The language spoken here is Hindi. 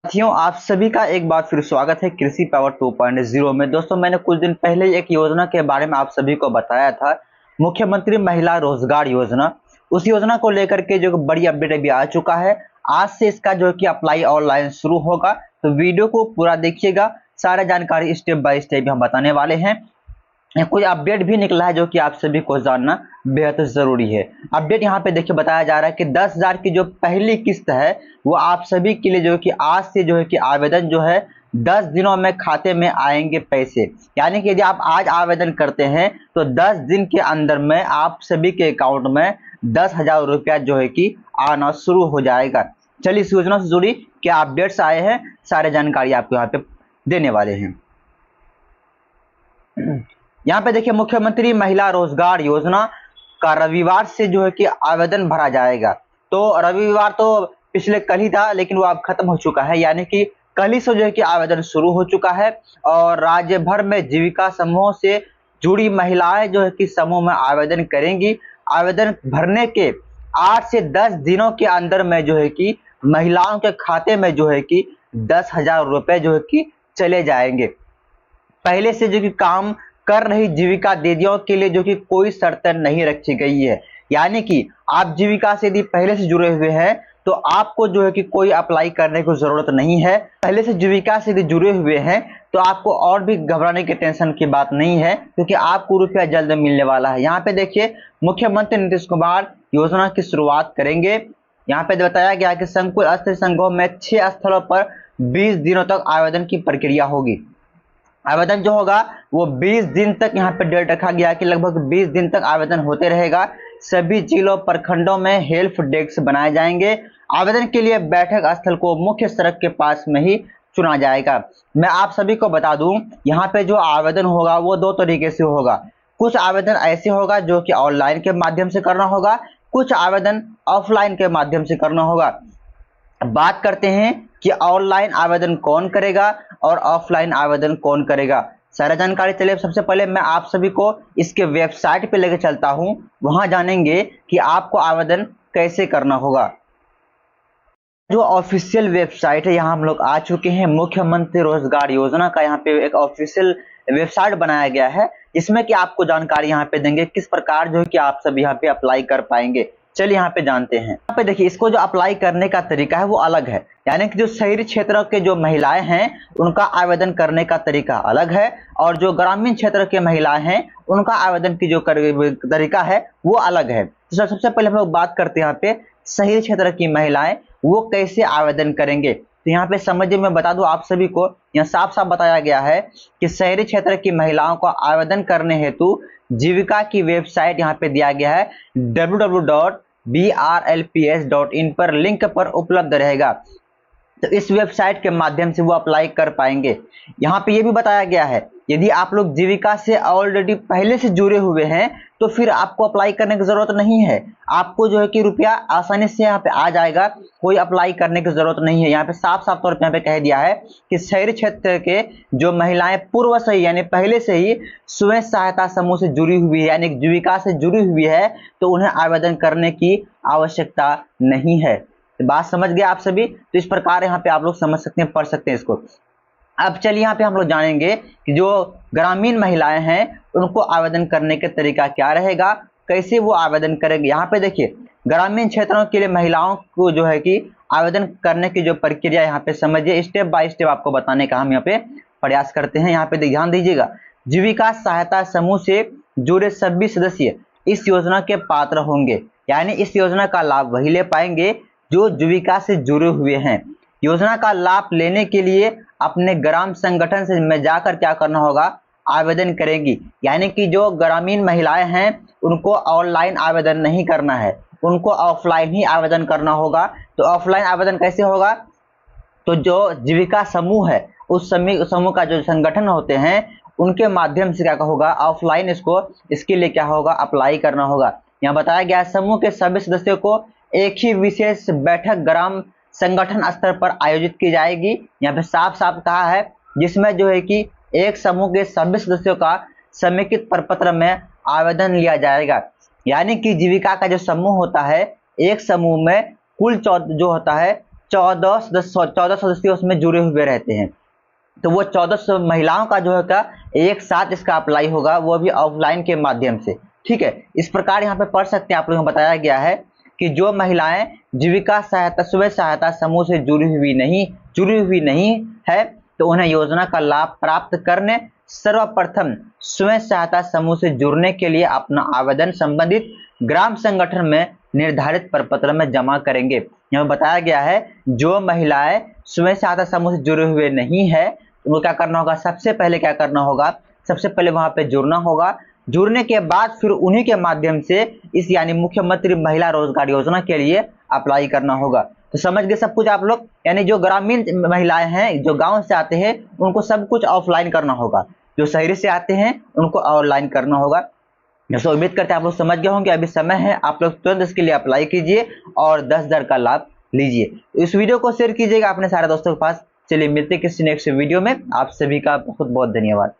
साथियों, आप सभी का एक बार फिर स्वागत है कृषि पावर 2.0 में। दोस्तों, मैंने कुछ दिन पहले एक योजना के बारे में आप सभी को बताया था, मुख्यमंत्री महिला रोजगार योजना। उस योजना को लेकर के जो बड़ी अपडेट अभी आ चुका है। आज से इसका जो कि अप्लाई ऑनलाइन शुरू होगा, तो वीडियो को पूरा देखिएगा। सारा जानकारी स्टेप बाय स्टेप हम बताने वाले हैं। कोई अपडेट भी निकला है जो कि आप सभी को जानना बेहद जरूरी है। अपडेट यहाँ पे देखिए बताया जा रहा है कि 10,000 की जो पहली किस्त है वो आप सभी के लिए जो कि आज से जो है कि आवेदन जो है 10 दिनों में खाते में आएंगे पैसे। यानी कि यदि आप आज आवेदन करते हैं तो 10 दिन के अंदर में आप सभी के अकाउंट में 10,000 रुपया जो है कि आना शुरू हो जाएगा। चलिए, इस योजना से जुड़ी क्या अपडेट्स आए हैं, सारे जानकारी आपको यहाँ पे देने वाले हैं। यहाँ पे देखिए, मुख्यमंत्री महिला रोजगार योजना का रविवार से जो है कि आवेदन भरा जाएगा। तो रविवार तो पिछले कल ही था, लेकिन वो अब खत्म हो चुका है। यानी कि कल ही से जो है कि आवेदन शुरू हो चुका है और राज्य भर में जीविका समूहों से जुड़ी महिलाएं जो है कि समूह में आवेदन करेंगी। आवेदन भरने के 8 से 10 दिनों के अंदर में जो है कि महिलाओं के खाते में जो है कि 10,000 रुपए जो है कि चले जाएंगे। पहले से जो कि काम कर रही जीविका दीदियों के लिए जो कि कोई शर्त नहीं रखी गई है। यानी कि आप जीविका से यदि पहले से जुड़े हुए हैं तो आपको जो है कि कोई अप्लाई करने की जरूरत नहीं है। पहले से जीविका से यदि जुड़े हुए हैं तो आपको और भी घबराने की टेंशन की बात नहीं है, क्योंकि आपको रुपया जल्द मिलने वाला है। यहाँ पे देखिए, मुख्यमंत्री नीतीश कुमार योजना की शुरुआत करेंगे। यहाँ पे बताया गया कि संकुल स्तरीय संघों में 6 स्थलों पर 20 दिनों तक आवेदन की प्रक्रिया होगी। आवेदन जो होगा वो 20 दिन तक यहाँ पे डेट रखा गया कि लगभग 20 दिन तक आवेदन होते रहेगा। सभी जिलों प्रखंडों में हेल्प डेस्क बनाए जाएंगे। आवेदन के लिए बैठक स्थल को मुख्य सड़क के पास में ही चुना जाएगा। मैं आप सभी को बता दूं, यहाँ पे जो आवेदन होगा वो 2 तरीके से होगा। कुछ आवेदन ऐसे होगा जो कि ऑनलाइन के माध्यम से करना होगा, कुछ आवेदन ऑफलाइन के माध्यम से करना होगा। बात करते हैं कि ऑनलाइन आवेदन कौन करेगा और ऑफलाइन आवेदन कौन करेगा। सारा जानकारी चलिए, सबसे पहले मैं आप सभी को इसके वेबसाइट पे लेके चलता हूं। वहां जानेंगे कि आपको आवेदन कैसे करना होगा। जो ऑफिशियल वेबसाइट है, यहाँ हम लोग आ चुके हैं। मुख्यमंत्री रोजगार योजना का यहाँ पे एक ऑफिशियल वेबसाइट बनाया गया है, जिसमें कि आपको जानकारी यहाँ पे देंगे किस प्रकार जो है कि आप सब यहाँ पे अप्लाई कर पाएंगे। चलिए यहाँ पे जानते हैं। यहाँ पे देखिए, इसको जो अप्लाई करने का तरीका है वो अलग है। यानी कि जो शहरी क्षेत्रों के जो महिलाएं हैं उनका आवेदन करने का तरीका अलग है, और जो ग्रामीण क्षेत्र के महिलाएं हैं उनका आवेदन की जो तरीका है वो अलग है। तो सबसे पहले हम लोग बात करते हैं यहाँ पे शहरी क्षेत्र की महिलाएं वो कैसे आवेदन करेंगे। तो यहाँ पे समझिए, मैं बता दूं आप सभी को, यहाँ साफ साफ बताया गया है कि शहरी क्षेत्र की महिलाओं को आवेदन करने हेतु जीविका की वेबसाइट यहाँ पे दिया गया है www.brlps.in पर लिंक पर उपलब्ध रहेगा। तो इस वेबसाइट के माध्यम से वो अप्लाई कर पाएंगे। यहाँ पे ये भी बताया गया है, यदि आप लोग जीविका से ऑलरेडी पहले से जुड़े हुए हैं तो फिर आपको अप्लाई करने की जरूरत नहीं है। आपको जो है कि रुपया आसानी से यहाँ पे आ जाएगा, कोई अप्लाई करने की जरूरत नहीं है। यहाँ पे साफ साफ तौर पे यहाँ पे कह दिया है कि शहरी क्षेत्र के जो महिलाएं पूर्व से ही यानी पहले से ही स्वयं सहायता समूह से जुड़ी हुई है, यानी जीविका से जुड़ी हुई है, तो उन्हें आवेदन करने की आवश्यकता नहीं है। बात समझ गए आप सभी? तो इस प्रकार यहाँ पे आप लोग समझ सकते हैं, पढ़ सकते हैं इसको। अब चलिए यहाँ पे हम लोग जानेंगे कि जो ग्रामीण महिलाएं हैं उनको आवेदन करने का तरीका क्या रहेगा, कैसे वो आवेदन करेंगे। यहाँ पे देखिए, ग्रामीण क्षेत्रों के लिए महिलाओं को जो है कि आवेदन करने की जो प्रक्रिया यहाँ पे समझिए, स्टेप बाय स्टेप आपको बताने का हम यहाँ पे प्रयास करते हैं। यहाँ पे ध्यान दीजिएगा, जीविका सहायता समूह से जुड़े सभी सदस्य इस योजना के पात्र होंगे। यानी इस योजना का लाभ वही ले पाएंगे जो जीविका से जुड़े हुए हैं। योजना का लाभ लेने के लिए अपने ग्राम संगठन से में जाकर क्या करना होगा, आवेदन करेंगी। यानी कि जो ग्रामीण महिलाएं हैं उनको ऑनलाइन आवेदन नहीं करना है, उनको ऑफलाइन ही आवेदन करना होगा। तो ऑफलाइन आवेदन कैसे होगा, तो जो जीविका समूह है उस समूह का जो संगठन होते हैं उनके माध्यम से क्या होगा, ऑफलाइन इसके लिए क्या होगा, अप्लाई करना होगा। यहाँ बताया गया समूह के सभी सदस्यों को एक ही विशेष बैठक ग्राम संगठन स्तर पर आयोजित की जाएगी। यहाँ पे साफ साफ कहा है, जिसमें जो है कि एक समूह के सभी सदस्यों का समेकित प्रपत्र में आवेदन लिया जाएगा। यानी कि जीविका का जो समूह होता है, एक समूह में कुल जो होता है 14 सदस्य उसमें जुड़े हुए रहते हैं। तो वो 14 महिलाओं का जो है क्या एक साथ इसका अप्लाई होगा, वो भी ऑफलाइन के माध्यम से। ठीक है, इस प्रकार यहाँ पे पढ़ सकते हैं आप लोगों को बताया गया है कि जो महिलाएं जीविका सहायता स्वयं सहायता समूह से जुड़ी हुई नहीं है तो उन्हें योजना का लाभ प्राप्त करने सर्वप्रथम स्वयं सहायता समूह से जुड़ने के लिए अपना आवेदन संबंधित ग्राम संगठन में निर्धारित प्रपत्र में जमा करेंगे। यहाँ बताया गया है जो महिलाएं स्वयं सहायता समूह से जुड़े हुए नहीं है उनको क्या करना होगा, सबसे पहले क्या करना होगा, सबसे पहले वहां पे जुड़ना होगा। जुड़ने के बाद फिर उन्हीं के माध्यम से इस यानी मुख्यमंत्री महिला रोजगार योजना के लिए अप्लाई करना होगा। तो समझ गए सब कुछ आप लोग। यानी जो ग्रामीण महिलाएं हैं जो गांव से आते हैं उनको सब कुछ ऑफलाइन करना होगा, जो शहरी से आते हैं उनको ऑनलाइन करना होगा। दोस्तों उम्मीद करते हैं आप लोग समझ गए होंगे। अभी समय है, आप लोग तुरंत इसके लिए अप्लाई कीजिए और 10,000 का लाभ लीजिए। इस वीडियो को शेयर कीजिएगा अपने सारे दोस्तों के पास। चलिए मिलते किसी नेक्स्ट वीडियो में। आप सभी का बहुत बहुत धन्यवाद।